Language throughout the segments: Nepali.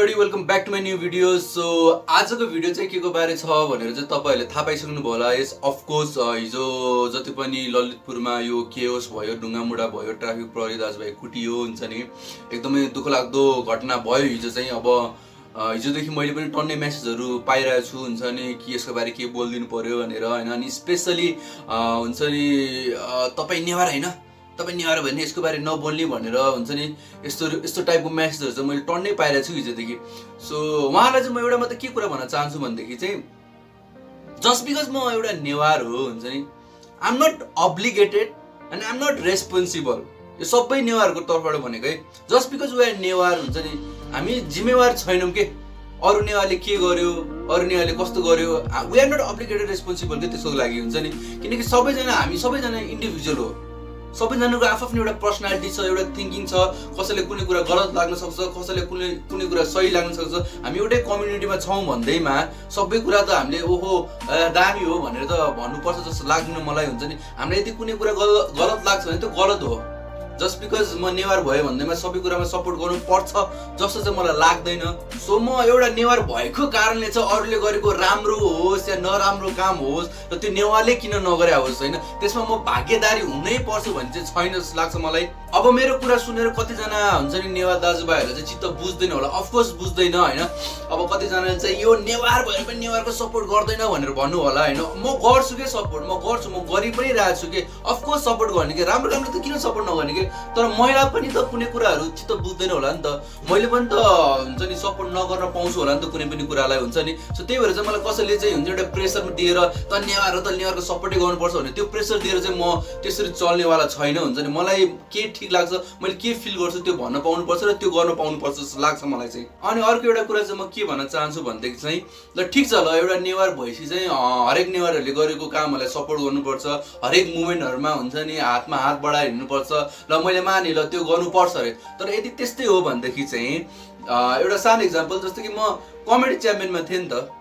Everybody welcome back to my new video. So आजको भिडियो चाहिँ के को बारे छ भनेर चाहिँ तपाईँहरूले थाहा पाइसक्नु भयो होला। यस अफकोर्स हिजो जति पनि ललितपुरमा यो केओस भयो, ढुङ्गामुढा भयो, ट्राफिक प्रहरी दाजुभाइ कुटियो हुन्छ नि, एकदमै दुःखलाग्दो घटना भयो हिजो चाहिँ। अब हिजोदेखि मैले पनि टन्नै मेसेजहरू पाइरहेको छु हुन्छ नि कि यसको बारे के बोलिदिनु पर्यो भनेर होइन। अनि स्पेसली हुन्छ नि तपाईँ नेवार होइन, तपाईँ नेवार भने यसको बारे नबोल्ने भनेर हुन्छ नि यस्तो टाइपको मेसेजहरू चाहिँ मैले टन्नै पाइरहेको छु हिजोदेखि। सो उहाँलाई चाहिँ म एउटा मात्रै के कुरा भन्न चाहन्छु भनेदेखि चाहिँ जस्ट बिकज म एउटा नेवार हो हुन्छ नि, I am not obligated and I am not responsible. यो सबै नेवारहरूको तर्फबाट भनेको है। Just because we are Newar हुन्छ नि, हामी जिम्मेवार छैनौँ के अरू नेवारले के गर्यो, अरू नेवारले कस्तो गर्यो, we are not obligated responsible के त्यसको लागि हुन्छ नि। किनकि हामी सबैजना इन्डिभिजुअल हो, सबैजनाको आफ्नो एउटा पर्सनालिटी छ, एउटा थिङ्किङ छ। कसैले कुनै कुरा गलत लाग्न सक्छ, कसैले कुनै कुरा सही लाग्न सक्छ। हामी एउटै कम्युनिटीमा छौँ भन्दैमा सबै कुरा त हामीले ओहो दामी हो भनेर त भन्नुपर्छ जस्तो लाग्दैन मलाई हुन्छ नि। हामीलाई यदि कुनै कुरा गलत लाग्छ भने त्यो गलत हो। जस्ट बिकज म नेवार भयो भन्दैमा सबै कुरामा सपोर्ट गर्नुपर्छ जस्तो चाहिँ मलाई लाग्दैन। सो म एउटा नेवार भएको कारणले चाहिँ अरूले गरेको राम्रो होस् या नराम्रो काम होस् र त्यो नेवारले किन नगरे होस् होइन, त्यसमा म भागीदारी हुनै पर्छ भन्ने चाहिँ छैन जस्तो लाग्छ मलाई। अब मेरो कुरा सुनेर कतिजना हुन्छ नि नेवार दाजुभाइहरूले चाहिँ चित्त बुझ्दैन होला, अफकोर्स बुझ्दैन होइन। अब कतिजनाले चाहिँ यो नेवार भएर पनि नेवारको सपोर्ट गर्दैन भनेर भन्नु होला होइन। म गर्छु के सपोर्ट, म गर्छु, म गरि पनि रहेको छु कि अफकोर्स सपोर्ट गर्ने कि राम्रो राम्रो त किन सपोर्ट नगर्ने कि। तर महिला पनि त कुनै कुराहरू चित्त बुझ्दैन होला नि त, मैले पनि त हुन्छ नि सपोर्ट नगर्न पाउँछु होला नि त कुनै पनि कुरालाई हुन्छ नि। सो त्यही भएर चाहिँ मलाई कसैले चाहिँ हुन्छ एउटा प्रेसर दिएर त नेवार हो त नेवारको सपोर्टै गर्नुपर्छ भने त्यो प्रेसर दिएर चाहिँ म त्यसरी चल्नेवाला छैन हुन्छ नि। मलाई के ठिक लाग्छ, मैले के फिल गर्छु त्यो भन्न पाउनुपर्छ र त्यो गर्न पाउनुपर्छ जस्तो लाग्छ मलाई चाहिँ। अनि अर्को एउटा कुरा चाहिँ म के भन्न चाहन्छु भनेदेखि चाहिँ ल ठिक छ, ल एउटा नेवार भएपछि चाहिँ हरेक नेवारहरूले गरेको कामहरूलाई सपोर्ट गर्नुपर्छ, हरेक मुभमेन्टहरूमा हुन्छ नि हातमा हात बढाएर हिँड्नुपर्छ। ल मैले माने ल त्यो गर्नुपर्छ अरे। तर यदि त्यस्तै हो भनेदेखि चाहिँ एउटा सानो इक्जाम्पल जस्तो कि म कमेडी च्याम्पियनमा थिएँ नि त,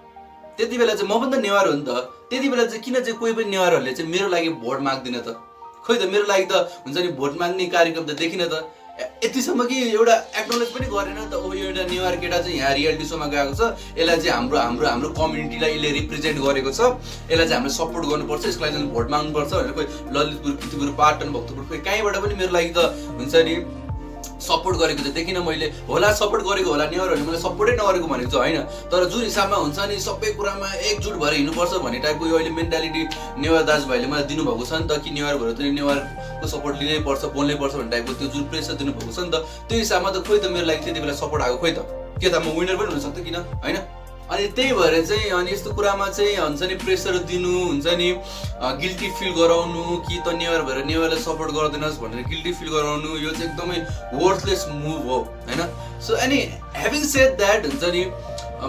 त्यति बेला चाहिँ म पनि त नेवार हो नि त। त्यति बेला चाहिँ किन चाहिँ कोही पनि नेवारहरूले चाहिँ मेरो लागि भोट माग्दैन त? खोइ त मेरो लागि त हुन्छ नि भोट माग्ने कार्यक्रम त देखिन त। यतिसम्म कि एउटा एक्नोलेज पनि गरेन त, ओ यो एउटा नेवार केटा चाहिँ यहाँ रियालिटी सोमा गएको छ, यसलाई चाहिँ हाम्रो हाम्रो हाम्रो कम्युनिटीलाई यसले रिप्रेजेन्ट गरेको छ, यसलाई चाहिँ हामीले सपोर्ट गर्नुपर्छ, यसको लागि चाहिँ भोट माग्नुपर्छ भनेर कोही ललितपुर, किर्तिपुर, पाटन, भक्तपुर कोही कहीँबाट पनि मेरो लागि त हुन्छ नि सपोर्ट गरेको चाहिँ देखिनँ मैले। होला सपोर्ट गरेको होला, नेवारहरूले मलाई सपोर्टै नगरेको भनेको चाहिँ होइन। तर जुन हिसाबमा हुन्छ नि सबै कुरामा एकजुट भएर हिँड्नुपर्छ भन्ने टाइपको यो अहिले मेन्टालिटी नेवार दाजुभाइले मलाई दिनुभएको छ नि त कि नेवार भएर पनि नेवारको सपोर्ट लिनै पर्छ, बोल्नै पर्छ भन्ने टाइपको त्यो जुन प्रेसर दिनुभएको छ नि त, त्यो हिसाबमा त खोइ त मेरो लागि त्यति बेला सपोर्ट आएको खोइ त, के त म विनर पनि हुनसक्थेँ किन होइन। अनि त्यही भएर चाहिँ अनि यस्तो कुरामा चाहिँ हुन्छ नि प्रेसर दिनु हुन्छ नि, गिल्टी फिल गराउनु कि त नेवार भएर नेवारलाई सपोर्ट गर्दैनस् भनेर गिल्टी फिल गराउनु, यो चाहिँ एकदमै वर्थलेस मुभ हो होइन। सो अनि ह्याभिङ सेड द्याट हुन्छ नि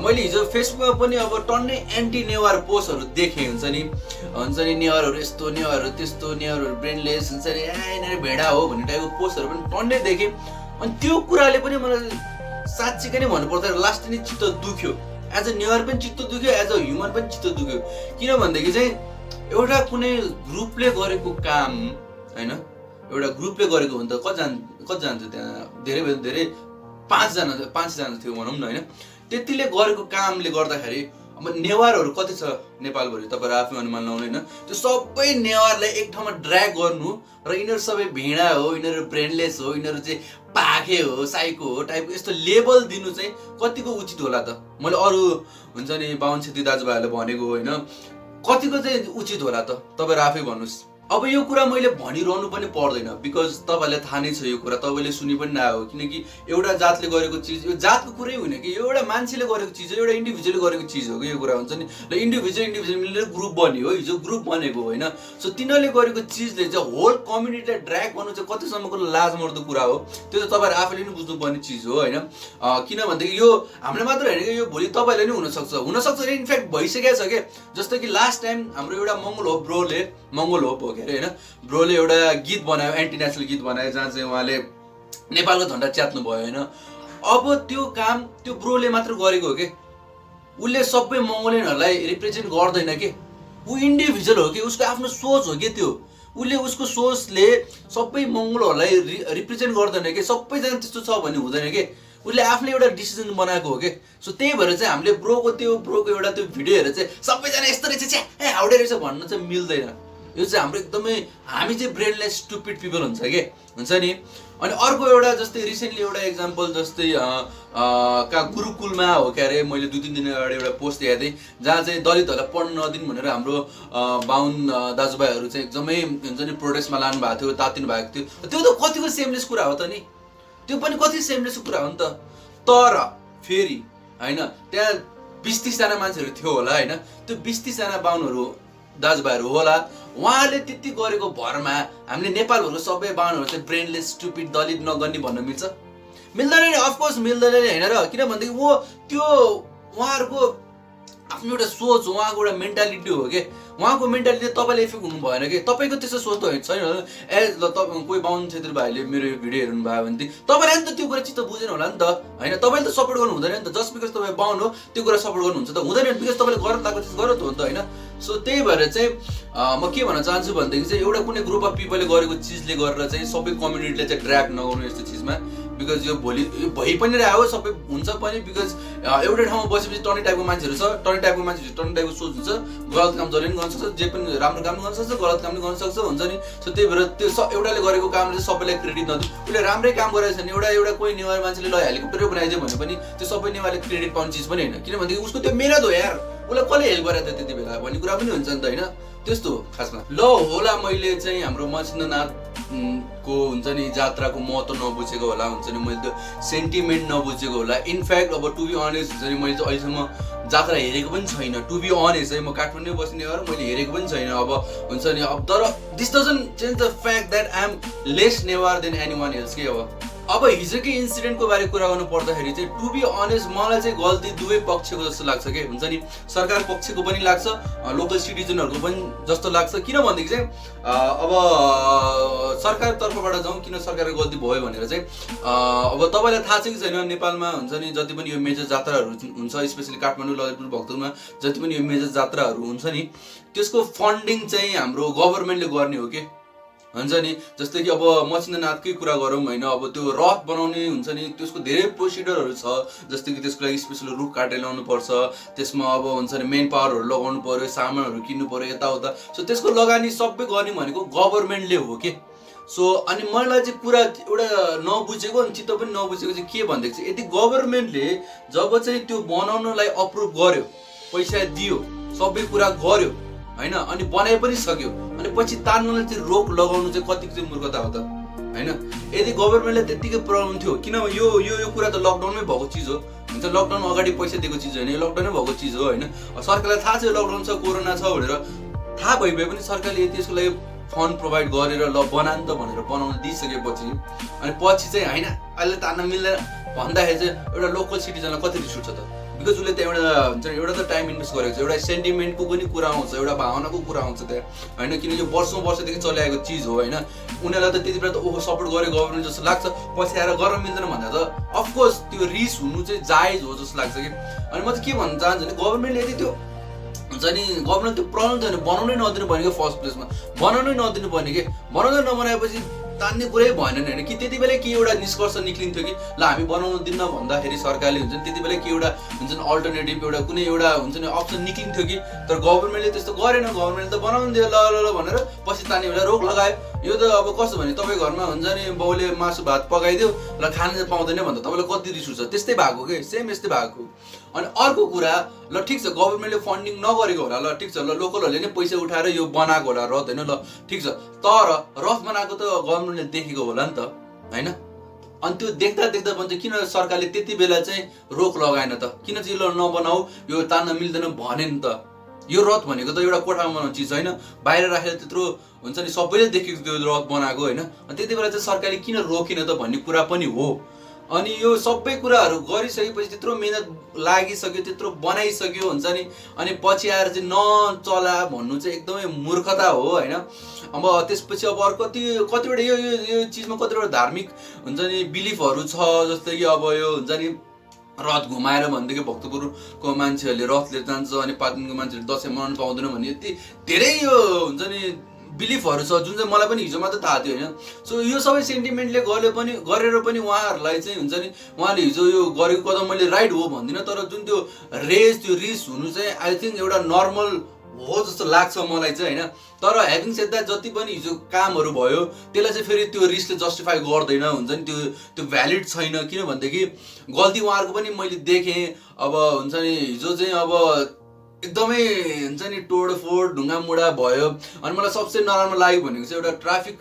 मैले हिजो फेसबुकमा पनि अब टन्नै एन्टी नेवार पोस्टहरू देखेँ हुन्छ नि नेवारहरू यस्तो, नेवारहरू त्यस्तो, नेवारहरू ब्रेनलेस हुन्छ नि यिनीहरू भेडा हो भन्ने टाइपको पोस्टहरू पनि टन्नै देखेँ। अनि त्यो कुराले पनि मलाई साँच्चीकै नै भन्नुपर्दा लास्ट नै चित्त दुख्यो। एज अ नेवार पनि चित्त दुख्यो, एज अ ह्युमन पनि चित्त दुख्यो। किन भनेदेखि चाहिँ एउटा कुनै ग्रुपले गरेको काम होइन, एउटा ग्रुपले गरेको हो नि त, कतिजना थियो त्यहाँ, धेरै 5जना थियो भनौँ न होइन। त्यतिले गरेको कामले गर्दाखेरि अब नेवारहरू कति छ नेपालभरि तपाईँहरू आफै अनुमान लाउनु होइन। त्यो सबै नेवारलाई एक ठाउँमा ड्र्याग गर्नु र यिनीहरू सबै भेडा हो, यिनीहरू ब्रेनलेस हो, यिनीहरू चाहिँ पाखे हो, साइको हो टाइपको यस्तो लेबल दिनु चाहिँ कतिको उचित होला त? मैले अरू हुन्छ नि बाहुन छेत्री दाजुभाइहरूले भनेको होइन, कतिको चाहिँ उचित होला त तपाईँहरू आफै भन्नुहोस्। अब यो कुरा मैले भनिरहनु पनि पर्दैन बिकज तपाईँलाई थाहा नै छ यो कुरा, तपाईँले सुनि पनि नआयो। किनकि एउटा जातले गरेको चिज यो जातको कुरै होइन कि, यो एउटा मान्छेले गरेको चिज हो, एउटा इन्डिभिजुअलले गरेको चिज हो कि यो कुरा हुन्छ नि। ल इन्डिभिजुअल मिलेर ग्रुप बन्यो हो, हिजो ग्रुप बनेको होइन। सो तिनीहरूले गरेको चिजले चाहिँ होल कम्युनिटीलाई ड्र्याग गर्नु चाहिँ कतिसम्मको लाजमर्दो कुरा हो, त्यो चाहिँ तपाईँहरू आफैले पनि बुझ्नुपर्ने चिज हो होइन। किन भनेदेखि यो हामीले मात्र होइन कि, यो भोलि तपाईँलाई नै हुनसक्छ इनफ्याक्ट भइसकेको छ क्या। जस्तो कि लास्ट टाइम हाम्रो एउटा मङ्गल होप हो होइन, ब्रोले एउटा गीत बनायो, एन्टी नेसनल गीत बनायो जहाँ चाहिँ उहाँले नेपालको झन्डा च्यात्नु भयो होइन। अब त्यो काम त्यो ब्रोले मात्र गरेको हो कि, उसले सबै मङ्गोलियनहरूलाई रिप्रेजेन्ट गर्दैन कि, ऊ इन्डिभिजुअल हो कि, उसको आफ्नो सोच हो कि त्यो, उसले उसको सोचले सबै मङ्गोलहरूलाई रिप्रेजेन्ट गर्दैन कि, सबैजना त्यस्तो छ भन्ने हुँदैन कि। उसले आफूले एउटा डिसिजन बनाएको हो कि। सो त्यही भएर चाहिँ हामीले ब्रोको एउटा त्यो भिडियो हेरेर चाहिँ सबैजना यस्तो रहेछ छ्या ए हाउडे रहेछ भन्न चाहिँ मिल्दैन। यो चाहिँ हाम्रो एकदमै हामी चाहिँ ब्रेनलेस स्टुपिड पिपल हुन्छ कि हुन्छ नि। अनि अर्को एउटा जस्तै रिसेन्टली एउटा एक्जाम्पल जस्तै गुरुकुलमा हो क्या अरे, मैले 2-3 दिन अगाडि एउटा पोस्ट हेर्दै जहाँ चाहिँ दलितहरूलाई पढ्न नदिनु भनेर हाम्रो बाहुन दाजुभाइहरू चाहिँ एकदमै हुन्छ नि प्रोटेस्टमा लानु भएको थियो, तातिनु भएको थियो। त्यो त कतिको सेमलेस कुरा हो त नि, त्यो पनि कति सेमलेस कुरा हो नि त। तर फेरि होइन त्यहाँ 20-30 जना मान्छेहरू थियो होला होइन, त्यो 20-30 जना बाहुनहरू दाजुभाइहरू होला, उहाँले त्यति गरेको भरमा हामीले नेपालभरको सबै बाहुनहरू चाहिँ ब्रेनलेस स्टुपिड दलित नगर्ने भन्न मिल्छ? मिल्दैन नि, अफकोर्स मिल्दैन नि होइन र। किनभनेदेखि वो त्यो उहाँहरूको आफ्नो एउटा सोच हो, उहाँको एउटा मेन्टालिटी हो कि। उहाँको मेन्टालिटी तपाईँले इफेक्ट हुनु भएन कि, तपाईँको त्यस्तो सोच त छैन। ए ल कोही बाहुन क्षेत्र भाइले मेरो भिडियो हेर्नु भयो भने तपाईँले नि त त्यो कुरा चित्त बुझेन होला नि त होइन। तपाईँले त सपोर्ट गर्नु हुँदैन नि त, जस्ट बिकज तपाईँ बाहुन हो त्यो कुरा सपोर्ट गर्नुहुन्छ त हुँदैन, बिकज तपाईँले गर्न लागेको चिज गलत हो नि त होइन। सो त्यही भएर चाहिँ म के भन्न चाहन्छु भनेदेखि चाहिँ एउटा कुनै ग्रुप अफ पिपलले गरेको चिजले गरेर चाहिँ सबै कम्युनिटीले चाहिँ ड्र्याग नगर्नु यस्तो चिजमा, बिकज यो भोलि भइ पनि रह्यो सबै हुन्छ पनि। बिकज एउटै ठाउँमा बसेपछि टर्नी टाइपको मान्छेहरू छ, टर्नी टाइपको मान्छेहरू टर्नी टाइपको सोच हुन्छ, गलत काम जसले पनि गर्न सक्छ, जे पनि राम्रो काम गर्न सक्छ, गलत काम पनि गर्न सक्छ हुन्छ नि। सो त्यही भएर त्यो एउटाले गरेको कामले चाहिँ सबैलाई क्रेडिट नदिनु। उसले राम्रै काम गरेको छ भने एउटा कोही नेवार मान्छेले ल हेलिकप्टरै बनाइदियो भने पनि त्यो सबै नेवारले क्रेडिट पाउने चिज पनि होइन, किनभनेदेखि उसको त्यो मेहनत हो यार, उसलाई कसले हेल्प गरेर त त्यति बेला भन्ने कुरा पनि हुन्छ नि त होइन। त्यस्तो खासमा ल होला मैले चाहिँ हाम्रो मचिन्द्रनाथको हुन्छ नि जात्राको महत्त्व नबुझेको होला हुन्छ नि, मैले त्यो सेन्टिमेन्ट नबुझेको होला। इनफ्याक्ट अब टु बी अनेस्ट हुन्छ नि मैले चाहिँ अहिलेसम्म जात्रा हेरेको पनि छैन, टु बी अनेस्ट है। म काठमाडौँ बस्ने भएर मैले हेरेको पनि छैन अब हुन्छ नि। अब तर this doesn't change the fact that I am less Newar than any one else के। अब हिजोकै इन्सिडेन्टको बारे कुरा गर्नु पर्दाखेरि चाहिँ टु बी अनेस्ट मलाई चाहिँ गल्ती दुवै पक्षको जस्तो लाग्छ कि हुन्छ नि। सरकार पक्षको पनि लाग्छ, लोकल सिटिजनहरूको पनि जस्तो लाग्छ। किनभनेदेखि चाहिँ अब सरकार तर्फबाट जाउँ, किन सरकारको गल्ती भयो भनेर चाहिँ अब तपाईँलाई थाहा छ कि छैन, नेपालमा हुन्छ नि जति पनि यो मेजर जात्राहरू हुन्छ, स्पेसली काठमाडौँ ललितपुर भक्तपुरमा जति पनि यो मेजर जात्राहरू हुन्छ नि, त्यसको फन्डिङ चाहिँ हाम्रो गभर्मेन्टले गर्ने हो कि हुन्छ नि। जस्तै कि अब मचिन्द्रनाथकै कुरा गरौँ होइन, अब त्यो रथ बनाउने हुन्छ नि त्यसको धेरै प्रोसिडरहरू छ, जस्तै कि त्यसको लागि स्पेसल रुख काटेर ल्याउनु पर्छ, त्यसमा अब हुन्छ नि मेन पावरहरू लगाउनु पर्यो, सामानहरू किन्नु पर्यो यताउता। सो त्यसको लगानी सबै गर्ने भनेको गभर्मेन्टले हो कि। सो अनि मलाई चाहिँ कुरा एउटा नबुझेको अनि चित्त पनि नबुझेको चाहिँ के भनेदेखि चाहिँ यदि गभर्मेन्टले जब चाहिँ त्यो बनाउनलाई अप्रुभ गर्यो, पैसा दियो, सबै कुरा गर्यो होइन, अनि बनाइ पनि सक्यो, अनि पछि तान्नलाई चाहिँ रोक लगाउनु चाहिँ कतिको चाहिँ मूर्खता हो त होइन। यदि गभर्मेन्टले त्यत्तिकै प्रब्लम थियो, किनभने यो कुरा त लकडाउनमै भएको चिज हो हुन्छ, लकडाउन अगाडि पैसा दिएको चिज होइन, यो लकडाउनै भएको चिज हो होइन। सरकारलाई थाहा छ लकडाउन छ, कोरोना छ भनेर थाहा भए पनि सरकारले त्यसको लागि फन्ड प्रोभाइड गरेर ल बना नि त भनेर बनाउन दिइसकेपछि अनि पछि चाहिँ होइन अहिले तान्न मिल्दैन भन्दाखेरि चाहिँ एउटा लोकल सिटिजनलाई कति रिस उठ्छ त। बिकज उसले त्यहाँ एउटा हुन्छ नि एउटा त टाइम इन्भेस्ट गरेको छ, एउटा सेन्टिमेन्टको पनि कुरा आउँछ, एउटा भावनाको कुरा आउँछ त्यहाँ होइन, किनकि वर्षदेखि चलिआएको चिज हो होइन। उनीहरूलाई त त्यति बेला त ओहो सपोर्ट गर्यो गभर्मेन्ट जस्तो लाग्छ, पछि आएर गर्न मिल्दैन भन्दा त अफकोर्स त्यो रिस हुनु चाहिँ जायज हो जस्तो लाग्छ कि। अनि म चाहिँ के भन्न चाहन्छु भने गभर्मेन्टले यदि त्यो हुन्छ नि गभर्मेन्ट त्यो प्रब्लम थियो भने बनाउनै नदिनु भनेको, फर्स्ट प्लेसमा बनाउनै नदिनु भने कि बनाउँदै नबनाएपछि तान्ने कुरै भएन नि होइन। कि त्यति बेला के एउटा निष्कर्ष निक्लिन्थ्यो कि ल हामी बनाउनु दिन्न भन्दाखेरि सरकारले हुन्छ नि त्यति बेला के एउटा हुन्छ नि अल्टरनेटिभ एउटा कुनै एउटा हुन्छ नि अप्सन निक्लिन्थ्यो कि। तर गभर्मेन्टले त्यस्तो गरेन, गभर्मेन्टले त बनाउनु दियो ल भनेर पछि तान्ने बेला रोक लगायो। यो त अब कस्तो भने तपाईँ घरमा हुन्छ नि बाउले मासु भात पकाइदियो र खान चाहिँ पाउँदैन भन्दा तपाईँलाई कति रिस उठ्छ, त्यस्तै भएको कि सेम यस्तै भएको। अनि अर्को कुरा ल ठिक छ गभर्मेन्टले फन्डिङ नगरेको होला, ल ठिक छ ल लोकलहरूले नै पैसा उठाएर यो बनाएको होला रथ होइन, ल ठिक छ। तर रथ बनाएको त गभर्मेन्टले देखेको होला नि त होइन। अनि त्यो देख्दा भन्छ किन सरकारले त्यति बेला चाहिँ रोक लगाएन त, किन चाहिँ ल नबनाऊ यो तान्न मिल्दैन भने नि त। यो रथ भनेको त एउटा कोठामा बनाउने चिज होइन, बाहिर राखेर त्यत्रो हुन्छ नि सबैले देखेको त्यो रथ बनाएको होइन। अनि त्यति बेला चाहिँ सरकारले किन रोकिन त भन्ने कुरा पनि हो। अनि यो सबै कुराहरू गरिसकेपछि त्यत्रो मेहनत लागिसक्यो, त्यत्रो बनाइसक्यो हुन्छ नि, अनि पछि आएर चाहिँ नचला भन्नु चाहिँ एकदमै मूर्खता हो होइन। अब त्यसपछि अब अरू कतिवटा यो चिजमा कतिवटा धार्मिक हुन्छ नि बिलिफहरू छ, जस्तै कि अब यो हुन्छ नि रथ घुमाएर भनेदेखि भक्तपुरको मान्छेहरूले रथ लिएर जान्छ अनि पाटनको मान्छेहरूले दसैँ मनाउनु पाउँदैन भन्ने यति धेरै यो हुन्छ नि बिलिफहरू छ जुन चाहिँ मलाई पनि हिजो मात्रै थाहा थियो होइन। सो यो सबै सेन्टिमेन्टले गरेर पनि उहाँहरूलाई चाहिँ हुन्छ नि उहाँले हिजो यो गरेको कदम मैले राइट हो भन्दिनँ, तर जुन त्यो त्यो रिस हुनु चाहिँ आई थिङ्क एउटा नर्मल हो जस्तो लाग्छ मलाई चाहिँ होइन। तर ह्याभिङ सेड द्याट जति पनि हिजो कामहरू भयो त्यसलाई चाहिँ फेरि त्यो रिसले जस्टिफाई गर्दैन, हुन्छ नि त्यो भ्यालिड छैन। किनभनेदेखि गल्ती उहाँहरूको पनि मैले देखेँ। अब हुन्छ नि हिजो चाहिँ अब एकदमै हुन्छ नि तोडफोड ढुङ्गामुढा भयो। अनि मलाई सबसे नराम्रो लाग्यो भनेको चाहिँ एउटा ट्राफिक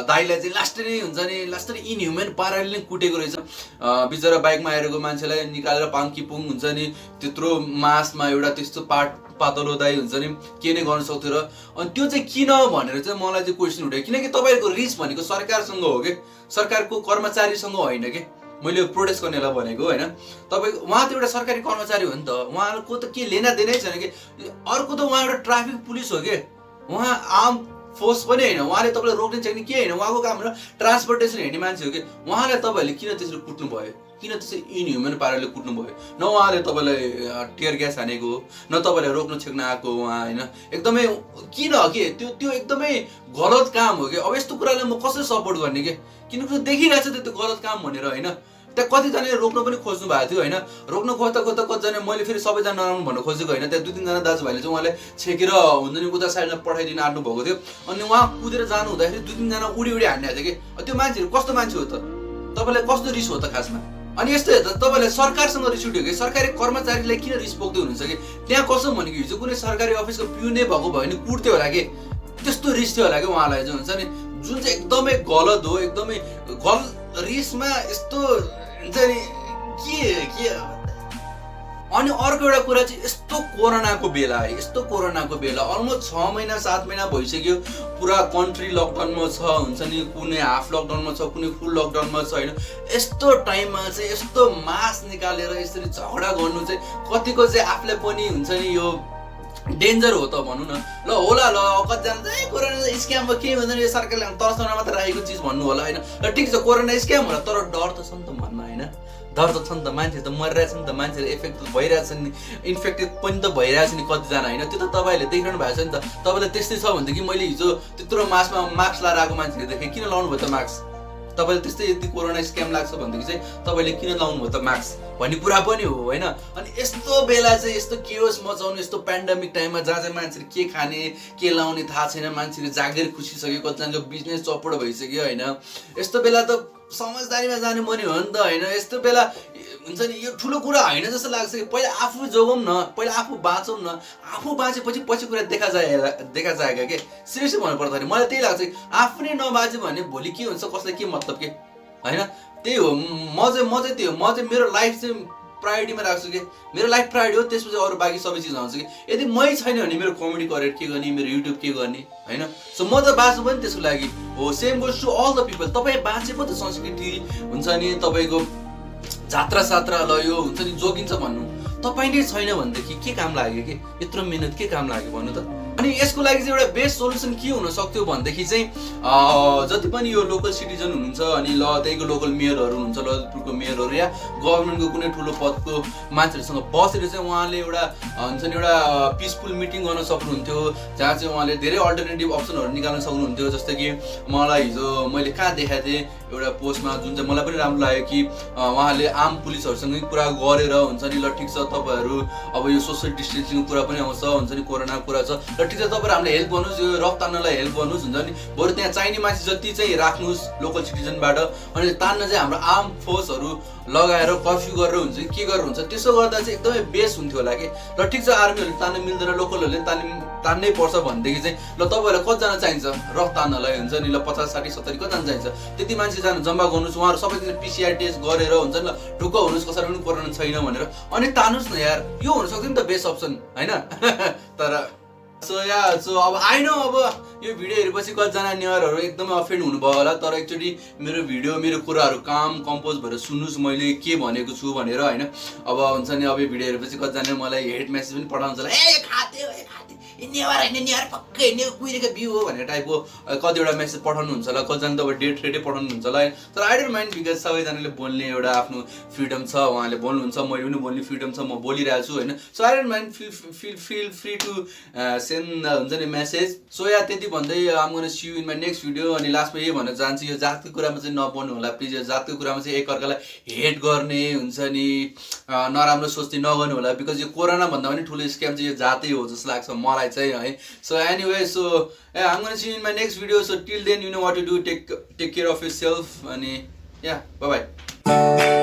दाइलाई चाहिँ लास्टै इनह्युमन पाराले नै कुटेको रहेछ। बिचरा बाइकमा आइरहेको मान्छेलाई निकालेर पाङकिपुङ हुन्छ नि त्यत्रो मासमा एउटा त्यस्तो पातलो दाइ हुन्छ नि के नै गर्न सक्थ्यो र। अनि त्यो चाहिँ किन भनेर चाहिँ मलाई चाहिँ क्वेसन उठ्यो, किनकि तपाईँहरूको रिस भनेको सरकारसँग हो कि सरकारको कर्मचारीसँग होइन कि। मैले प्रोटेस्ट गर्नेलाई भनेको होइन, तपाईँको उहाँ त एउटा सरकारी कर्मचारी हो नि त, उहाँको त के लेना देनै छैन कि। अर्को त उहाँ एउटा ट्राफिक पुलिस हो कि, उहाँ आर्म फोर्स पनि होइन, उहाँले तपाईँलाई रोक्ने छैन के होइन, उहाँको काम र ट्रान्सपोर्टेसन हेर्ने मान्छे हो कि। उहाँलाई तपाईँहरूले किन त्यसरी कुट्नु भयो, किन त्यसरी इनह्युमन पाराले कुट्नु भयो? न उहाँले तपाईँलाई टियर ग्यास हानेको हो, न तपाईँलाई रोक्न छेक्न आएको उहाँ होइन। एकदमै किन के त्यो एकदमै गलत काम हो कि। अब यस्तो कुरालाई म कसरी सपोर्ट गर्ने कि, किनकि देखिरहेको छ त्यो गलत काम भनेर होइन। त्यहाँ कतिजनाले रोक्न पनि खोज्नु भएको थियो होइन, रोक्न खोज्दा कतिजना मैले फेरि सबैजना नराम्रो भन्न खोजेको होइन। त्यहाँ 2-3 जना दाजुभाइले चाहिँ उहाँले छेकेर हुन्छ नि उता साइडमा पठाइदिन आँट्नु भएको थियो। अनि उहाँ कुदेर जानु हुँदाखेरि 2-3 जना उडी हान्ने थियो कि। त्यो मान्छेहरू कस्तो मान्छे हो त, तपाईँलाई कस्तो रिस हो त खासमा? अनि यस्तो हेर्दा तपाईँलाई सरकारसँग रिस उठ्यो कि सरकारी कर्मचारीलाई किन रिस पोख्दै हुनुहुन्छ कि? त्यहाँ कसो भनेको हिजो कुनै सरकारी अफिसको पिउनै भएको भयो भने कुट्थ्यो होला कि, त्यस्तो रिस थियो होला कि उहाँलाई चाहिँ हुन्छ नि, जुन चाहिँ एकदमै गलत हो। एकदमै रिसमा यस्तो हुन्छ नि के। अनि अर्को एउटा कुरा चाहिँ यस्तो कोरोनाको बेला है, यस्तो कोरोनाको बेला अलमोस्ट 6 महिना 7 महिना भइसक्यो, पुरा कन्ट्री लकडाउनमा छ, हुन्छ नि कुनै हाफ लकडाउनमा छ, कुनै फुल लकडाउनमा छ होइन। यस्तो टाइममा चाहिँ यस्तो मास निकालेर यसरी झगडा गर्नु चाहिँ कतिको चाहिँ आफूलाई पनि हुन्छ नि यो डेन्जर हो त भनौँ न। ल होला ल कतिजना चाहिँ कोरोना स्क्याम हो के भन्दैन, यो सरकारले तर्साउन मात्र राखेको चिज भन्नु होला होइन। र ठिक छ कोरोना स्क्याम होला, तर डर त छ नि त मनमा होइन, डर त छ नि त। मान्छे त मरिरहेछ नि त, मान्छेहरू इफेक्ट भइरहेछ नि, इन्फेक्टेड पनि त भइरहेछ नि कतिजना होइन। त्यो त तपाईँहरूले देखिरहनु भएको छ नि त। तपाईँलाई त्यस्तै छ भनेदेखि मैले हिजो त्यत्रो मासमा मास्क लाएर आएको मान्छेहरू देखेँ, किन लाउनु भयो त मास्क? तपाईँले त्यस्तै यदि कोरोना स्क्याम लाग्छ भनेदेखि चाहिँ तपाईँले किन लाउनु भयो त मास्क भन्ने कुरा पनि हो होइन। अनि यस्तो बेला चाहिँ यस्तो केओस मचाउनु, यस्तो पेन्डेमिक टाइममा जहाँ चाहिँ मान्छेले के खाने के लाउने थाहा छैन, मान्छेले जागिर खुसिसक्यो, कतिजनाको बिजनेस चौपट भइसक्यो होइन। यस्तो बेला त समझदारीमा जानु पर्ने हो नि त होइन। यस्तो बेला हुन्छ नि यो ठुलो कुरा होइन जस्तो लाग्छ कि पहिला आफू जोगौँ न, पहिला आफू बाँचौँ न, आफू बाँचेपछि पछि कुरा देखा जाएगा के। सिरियसली भन्नु पर्दाखेरि मलाई त्यही लाग्छ कि आफू नै नबाँच्यो भने भोलि के हुन्छ, कसलाई के मतलब के होइन। त्यही हो म चाहिँ त्यही हो, म चाहिँ मेरो लाइफ चाहिँ प्रायोरिटीमा राख्छु कि, मेरो लाइफ प्रायोरिटी हो, त्यसपछि अरू बाँकी सबै चिज आउँछ कि। यदि मै छैन भने मेरो कमेडी करियर के गर्ने, मेरो युट्युब के गर्ने होइन। सो म त बाँच्नु पनि त्यसको लागि हो। Same goes to all the people. तपाईँ बाँचे पो त संस्कृति हुन्छ नि, तपाईँको जात्रा सात्रा ल यो हुन्छ नि जोगिन्छ भन्नु, तपाईँ नै छैन भनेदेखि के काम लाग्यो कि, यत्रो मिहिनेत के काम लाग्यो भन्नु त। अनि यसको लागि चाहिँ एउटा बेस्ट सोल्युसन के हुन सक्थ्यो भनेदेखि चाहिँ जति पनि यो लोकल सिटिजन हुनुहुन्छ अनि ल त्यहीको लोकल मेयरहरू हुनुहुन्छ, ललितपुरको मेयरहरू या गभर्मेन्टको कुनै ठुलो पदको मान्छेहरूसँग बसेर चाहिँ उहाँले एउटा हुन्छ नि एउटा पिसफुल मिटिङ गर्न सक्नुहुन्थ्यो, जहाँ चाहिँ उहाँले धेरै अल्टरनेटिभ अप्सनहरू निकाल्न सक्नुहुन्थ्यो। जस्तै कि मलाई हिजो मैले कहाँ देखाएको थिएँ एउटा पोस्टमा, जुन चाहिँ मलाई पनि राम्रो लाग्यो कि उहाँले आम पुलिसहरूसँगै कुरा गरेर हुन्छ नि ल ठिक छ तपाईँहरू अब यो सोसियल डिस्टेन्सिङको कुरा पनि आउँछ, हुन्छ नि कोरोनाको कुरा छ, ल ठिक छ तपाईँहरू हामीलाई हेल्प गर्नुहोस्, यो रक तान्नलाई हेल्प गर्नुहोस्, हुन्छ नि बरु त्यहाँ चाहिने मान्छे जति चाहिँ राख्नुहोस् लोकल सिटिजनबाट। अनि तान्न चाहिँ हाम्रो आर्म फोर्सहरू लगाएर कर्फ्यू गरेर हुन्छ कि के गरेर हुन्छ, त्यसो गर्दा चाहिँ एकदमै बेस्ट हुन्थ्यो होला कि। ल ठिक छ आर्मीहरूले तान्न मिल्दैन, लोकलहरूले तान्नै पर्छ भनेदेखि चाहिँ ल तपाईँहरूलाई कतिजना चाहिन्छ रक तान्नलाई, हुन्छ नि ल 50, 60, 70 कतिजना चाहिन्छ, त्यति मान्छे जानु जम्मा गर्नुहोस्, उहाँहरू सबैजना PCR टेस्ट गरेर हुन्छ नि ल ढुक्क हुनुहोस् कसरी पनि कोरोना छैन भनेर, अनि तान्नुहोस् न यार। यो हुनसक्छ नि त बेस्ट अप्सन होइन। तर सो अब आई नो अब यो भिडियो हेरेपछि कतिजना न्युयरहरू एकदमै अफेन्ड हुनुभयो होला, तर एकचोटि मेरो भिडियो मेरो कुराहरू कम्पोज भएर सुन्नुहोस् मैले के भनेको छु भनेर होइन। अब हुन्छ नि अब यो भिडियो हेरेपछि कतिजनाले मलाई हेट मेसेज पनि पठाउँछ होला, ए खाते नेवार होइन नेवार पक्कै ने कुहिरेको बिउ हो भन्ने टाइपको कतिवटा मेसेज पठाउनुहुन्छ होला, कतिजना त अब डेट रेटै पठाउनुहुन्छ होला। तर आई डोन्ट माइन्ड बिकज सबैजनाले बोल्ने एउटा आफ्नो फ्रिडम छ, उहाँले बोल्नुहुन्छ, मैले पनि बोल्ने फ्रिडम छ, म बोलिरहेको छु होइन। So I don't mind feel free to send हुन्छ नि मेसेज। सो या त्यति भन्दै I'm gonna see you in my next video. अनि लास्टमा यही भन्न चाहन्छु, यो जातको कुरामा चाहिँ नबोल्नु होला प्लिज। यो जातको कुरामा चाहिँ एकअर्कालाई हेट गर्ने हुन्छ नि, नराम्रो सोच्ने नगर्नु होला, बिकज यो कोरोना भन्दा पनि ठुलो स्क्याम चाहिँ यो जातै हो जस्तो लाग्छ मलाई चाहिँ है। So anyway so I'm gonna see you in my next video. So till then you know what to do, take care of yourself. अनि या बाई बाई।